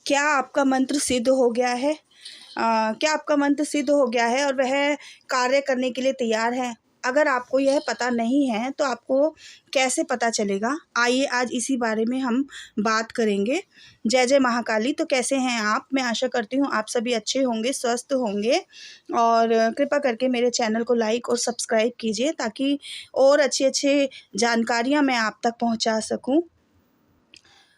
क्या आपका मंत्र सिद्ध हो गया है? क्या आपका मंत्र सिद्ध हो गया है और वह कार्य करने के लिए तैयार है? अगर आपको यह पता नहीं है तो आपको कैसे पता चलेगा? आइए आज इसी बारे में हम बात करेंगे। जय जय महाकाली। तो कैसे हैं आप? मैं आशा करती हूँ आप सभी अच्छे होंगे, स्वस्थ होंगे और कृपा करके मेरे चैनल को लाइक और सब्सक्राइब कीजिए ताकि और अच्छी-अच्छी जानकारियाँ मैं आप तक पहुँचा सकूँ।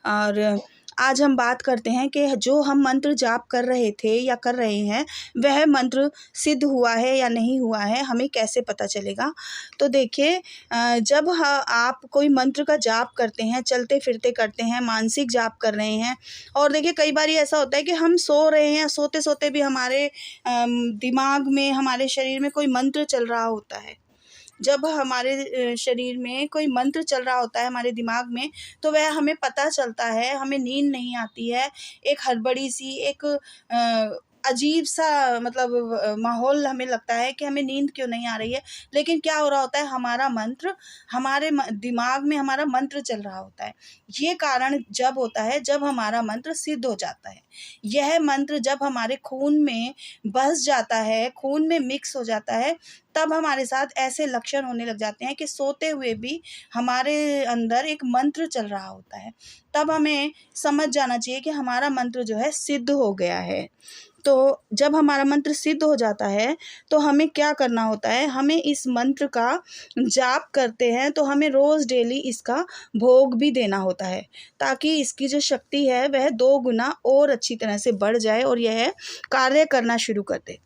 और आज हम बात करते हैं कि जो हम मंत्र जाप कर रहे थे या कर रहे हैं, वह मंत्र सिद्ध हुआ है या नहीं हुआ है, हमें कैसे पता चलेगा? तो देखिए, जब आप कोई मंत्र का जाप करते हैं, चलते-फिरते करते हैं, मानसिक जाप कर रहे हैं और देखिए कई बारी ऐसा होता है कि हम सो रहे हैं, सोते-सोते भी हमारे दिमाग में, हमारे शरीर में कोई मंत्र चल रहा होता है। जब हमारे शरीर में कोई मंत्र चल रहा होता है हमारे दिमाग में, तो वह हमें पता चलता है, हमें नींद नहीं आती है। एक हड़बड़ी-सी, एक अजीब-सा मतलब माहौल हमें लगता है कि हमें नींद क्यों नहीं आ रही है। लेकिन क्या हो रहा होता है, हमारा मंत्र हमारे दिमाग में हमारा मंत्र चल रहा होता है। ये कारण जब होता है, जब हमारा मंत्र सिद्ध हो जाता है। यह मंत्र जब हमारे खून में बस जाता है, खून में मिक्स हो जाता है, तब हमारे साथ ऐसे लक्षण होने लग जाते हैं कि सोते हुए भी हमारे अंदर एक मंत्र चल रहा होता है। तब हमें समझ जाना चाहिए कि हमारा मंत्र जो है सिद्ध हो गया है। तो जब हमारा मंत्र सिद्ध हो जाता है, तो हमें क्या करना होता है, हमें इस मंत्र का जाप करते हैं तो हमें रोज़ डेली इसका भोग भी देना होता है, ताकि इसकी जो शक्ति है वह 2 गुना और अच्छी तरह से बढ़ जाए और यह कार्य करना शुरू कर दे।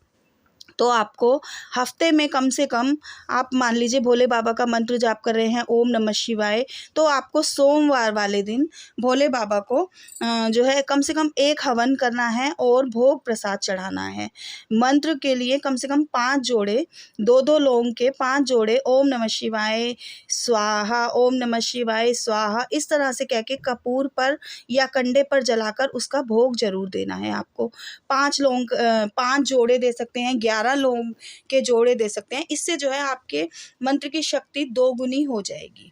तो आपको हफ्ते में कम से कम, आप मान लीजिए भोले बाबा का मंत्र जाप कर रहे हैं ओम नमः शिवाय, तो आपको सोमवार वाले दिन भोले बाबा को जो है कम से कम 1 हवन करना है और भोग प्रसाद चढ़ाना है। मंत्र के लिए कम से कम 5 जोड़े, 2-2 लौंग के 5 जोड़े ओम नमः शिवाय स्वाहा, ओम नमः शिवाय स्वाहा, इस तरह से कह के कपूर पर या कंडे पर जलाकर उसका भोग ज़रूर देना है आपको। 5 जोड़े दे सकते हैं, 11 लौंग के जोड़े दे सकते हैं। इससे जो है आपके मंत्र की शक्ति 2 गुनी हो जाएगी।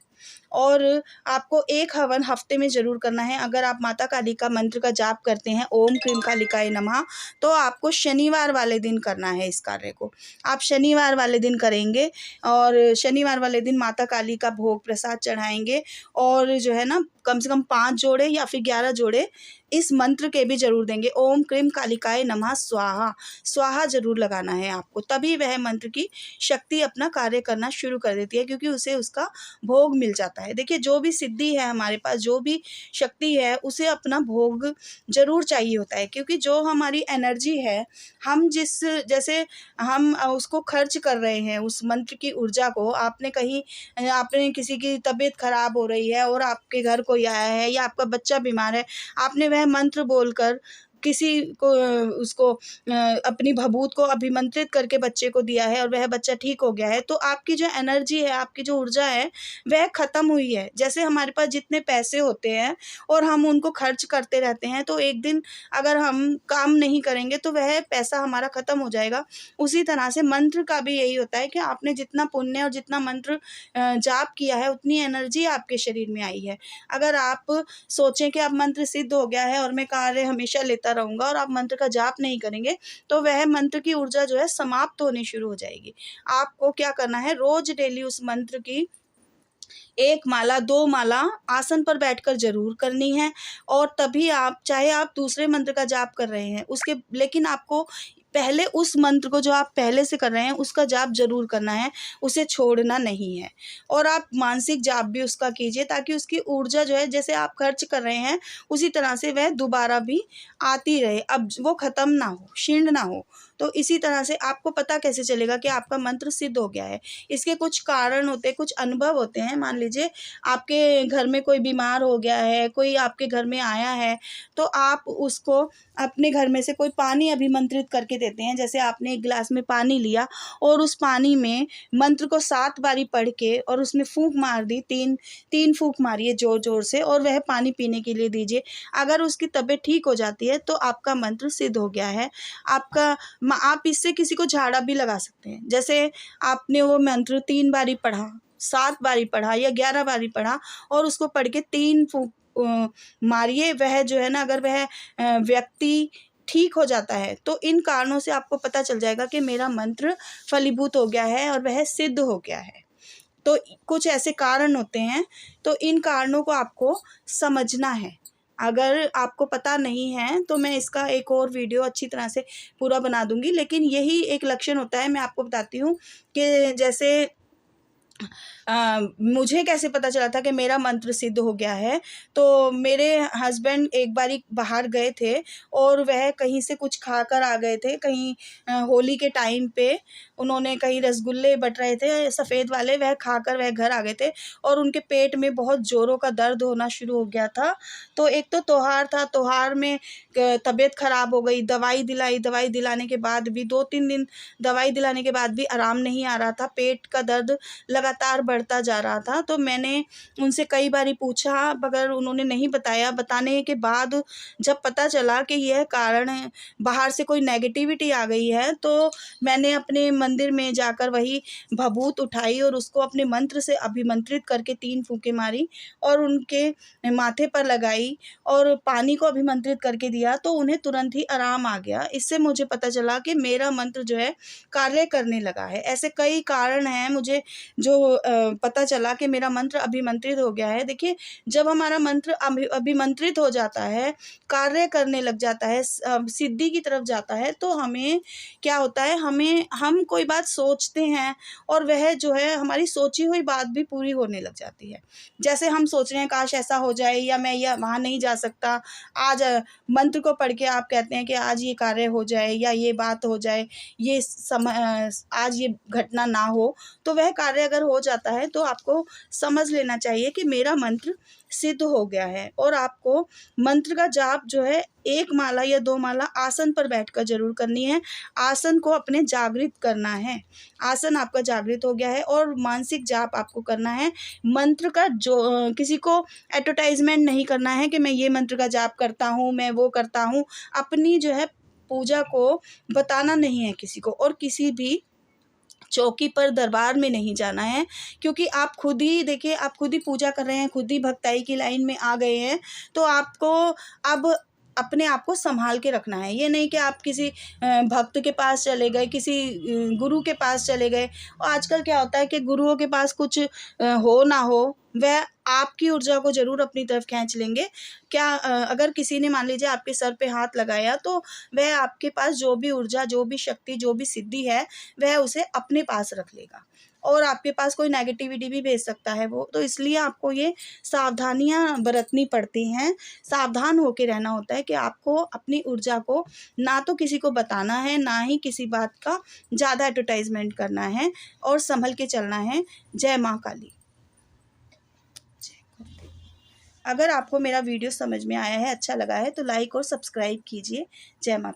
और आपको 1 हवन हफ्ते में ज़रूर करना है। अगर आप माता काली का मंत्र का जाप करते हैं ओम क्रीम कालिकाय नमः, तो आपको शनिवार वाले दिन करना है इस कार्य को। आप शनिवार वाले दिन करेंगे और शनिवार वाले दिन माता काली का भोग प्रसाद चढ़ाएँगे और जो है ना कम से कम 5 जोड़े या फिर 11 जोड़े इस मंत्र के भी ज़रूर देंगे। ओम क्रीम कालिकाय नमः स्वाहा, स्वाहा ज़रूर लगाना है आपको, तभी वह मंत्र की शक्ति अपना कार्य करना शुरू कर देती है, क्योंकि उसे उसका भोग मिल जाता है। देखिए, जो भी सिद्धि है हमारे पास, जो भी शक्ति है, उसे अपना भोग ज़रूर चाहिए होता है, क्योंकि जो हमारी एनर्जी है, हम जैसे हम उसको खर्च कर रहे हैं उस मंत्र की ऊर्जा को। आपने किसी की तबीयत खराब हो रही है और आपके घर कोई आया है या आपका बच्चा बीमार है, आपने वह मंत्र बोलकर किसी को उसको अपनी भभूत को अभिमंत्रित करके बच्चे को दिया है और वह बच्चा ठीक हो गया है, तो आपकी जो एनर्जी है, आपकी जो ऊर्जा है, वह ख़त्म हुई है। जैसे हमारे पास जितने पैसे होते हैं और हम उनको खर्च करते रहते हैं, तो एक दिन अगर हम काम नहीं करेंगे तो वह पैसा हमारा ख़त्म हो जाएगा। उसी तरह से मंत्र का भी यही होता है कि आपने जितना पुण्य और जितना मंत्र जाप किया है, उतनी एनर्जी आपके शरीर में आई है। अगर आप सोचें कि अब मंत्र सिद्ध हो गया है और मैं कार्य हमेशा लेता रहूँगा और आप मंत्र का जाप नहीं करेंगे, तो वह मंत्र की ऊर्जा जो है समाप्त होनी शुरू हो जाएगी। आपको क्या करना है, रोज़ डेली उस मंत्र की 1 माला, 2 माला आसन पर बैठकर ज़रूर करनी है। और तभी आप, चाहे आप दूसरे मंत्र का जाप कर रहे हैं, लेकिन आपको पहले उस मंत्र को जो आप पहले से कर रहे हैं उसका जाप ज़रूर करना है, उसे छोड़ना नहीं है। और आप मानसिक जाप भी उसका कीजिए, ताकि उसकी ऊर्जा जो है, जैसे आप खर्च कर रहे हैं, उसी तरह से वह दोबारा भी आती रहे, अब वो ख़त्म ना हो, क्षीण ना हो। तो इसी तरह से आपको पता कैसे चलेगा कि आपका मंत्र सिद्ध हो गया है? इसके कुछ कारण होते हैं, कुछ अनुभव होते हैं। मान लीजिए आपके घर में कोई बीमार हो गया है, कोई आपके घर में आया है, तो आप उसको अपने घर में से कोई पानी अभिमंत्रित करके देते हैं। जैसे आपने 1 गिलास में पानी लिया और उस पानी में मंत्र को 7 बारी पढ़ के और उसमें फूँक मार दी, 3 फूँक मारिए ज़ोर-ज़ोर से और वह पानी पीने के लिए दीजिए। अगर उसकी तबीयत ठीक हो जाती है, तो आपका मंत्र सिद्ध हो गया है। आप इससे किसी को झाड़ा भी लगा सकते हैं। जैसे आपने वो मंत्र 3 बारी पढ़ा, 7 बारी पढ़ा या 11 बारी पढ़ा और उसको पढ़ के 3 फूँक मारिए, वह जो है ना, अगर वह व्यक्ति ठीक हो जाता है तो इन कारणों से आपको पता चल जाएगा कि मेरा मंत्र फलीभूत हो गया है और वह सिद्ध हो गया है। तो कुछ ऐसे कारण होते हैं, तो इन कारणों को आपको समझना है। अगर आपको पता नहीं है तो मैं इसका एक और वीडियो अच्छी तरह से पूरा बना दूँगी, लेकिन यही एक लक्षण होता है। मैं आपको बताती हूँ कि जैसे मुझे कैसे पता चला था कि मेरा मंत्र सिद्ध हो गया है। तो मेरे हस्बैंड एक बारी बाहर गए थे और वह कहीं से कुछ खाकर आ गए थे, कहीं होली के टाइम पे उन्होंने कहीं रसगुल्ले बट रहे थे सफ़ेद वाले, वह खाकर वह घर आ गए थे और उनके पेट में बहुत ज़ोरों का दर्द होना शुरू हो गया था। तो एक तो त्योहार था, त्योहार में तबीयत ख़राब हो गई, दवाई दिलाई, दवाई दिलाने के बाद भी 2-3 दिन दवाई दिलाने के बाद भी आराम नहीं आ रहा था, पेट का दर्द लगातार बढ़ता जा रहा था। तो मैंने उनसे कई बारी पूछा, मगर उन्होंने नहीं बताया। बताने के बाद जब पता चला कि यह कारण है, बाहर से कोई नेगेटिविटी आ गई है, तो मैंने अपने मंदिर में जाकर वही भभूत उठाई और उसको अपने मंत्र से अभिमंत्रित करके 3 फूँकें मारी और उनके माथे पर लगाई और पानी को अभिमंत्रित करके दिया, तो उन्हें तुरंत ही आराम आ गया। इससे मुझे पता चला कि मेरा मंत्र जो है कार्य करने लगा है। ऐसे कई कारण हैं मुझे जो पता चला कि मेरा मंत्र अभिमंत्रित हो गया है। देखिए, जब हमारा मंत्र अभिमंत्रित हो जाता है, कार्य करने लग जाता है, सिद्धि की तरफ जाता है, तो हमें क्या होता है, हम कोई बात सोचते हैं और वह जो है हमारी सोची हुई बात भी पूरी होने लग जाती है। जैसे हम सोच रहे हैं काश ऐसा हो जाए, या मैं या वहाँ नहीं जा सकता, आज मंत्र को पढ़ के आप कहते हैं कि आज ये कार्य हो जाए या ये बात हो जाए, ये आज ये घटना ना हो, तो वह कार्य अगर हो जाता है तो आपको समझ लेना चाहिए कि मेरा मंत्र सिद्ध हो गया है। और आपको मंत्र का जाप जो है 1 माला या 2 माला आसन पर बैठकर ज़रूर करनी है। आसन को अपने जागृत करना है। आसन आपका जागृत हो गया है और मानसिक जाप आपको करना है। मंत्र का जो किसी को एडवर्टाइज़मेंट नहीं करना है कि मैं ये मंत्र का जाप करता हूँ, मैं वो करता हूँ। अपनी जो है पूजा को बताना नहीं है किसी को, और किसी भी चौकी पर दरबार में नहीं जाना है, क्योंकि आप खुद ही देखिए, आप खुद ही पूजा कर रहे हैं, खुद ही भक्ताई की लाइन में आ गए हैं, तो आपको अब अपने आप को संभाल के रखना है। ये नहीं कि आप किसी भक्त के पास चले गए, किसी गुरु के पास चले गए। और आजकल क्या होता है कि गुरुओं के पास कुछ हो ना हो, वह आपकी ऊर्जा को ज़रूर अपनी तरफ खींच लेंगे। क्या अगर किसी ने मान लीजिए आपके सर पे हाथ लगाया, तो वह आपके पास जो भी ऊर्जा, जो भी शक्ति, जो भी सिद्धि है, वह उसे अपने पास रख लेगा और आपके पास कोई नेगेटिविटी भी भेज सकता है वो। तो इसलिए आपको ये सावधानियाँ बरतनी पड़ती हैं, सावधान होके रहना होता है कि आपको अपनी ऊर्जा को ना तो किसी को बताना है, ना ही किसी बात का ज़्यादा एडवर्टाइज़मेंट करना है, और संभल के चलना है। जय माँ काली। अगर आपको मेरा वीडियो समझ में आया है, अच्छा लगा है, तो लाइक और सब्सक्राइब कीजिए। जय माँ।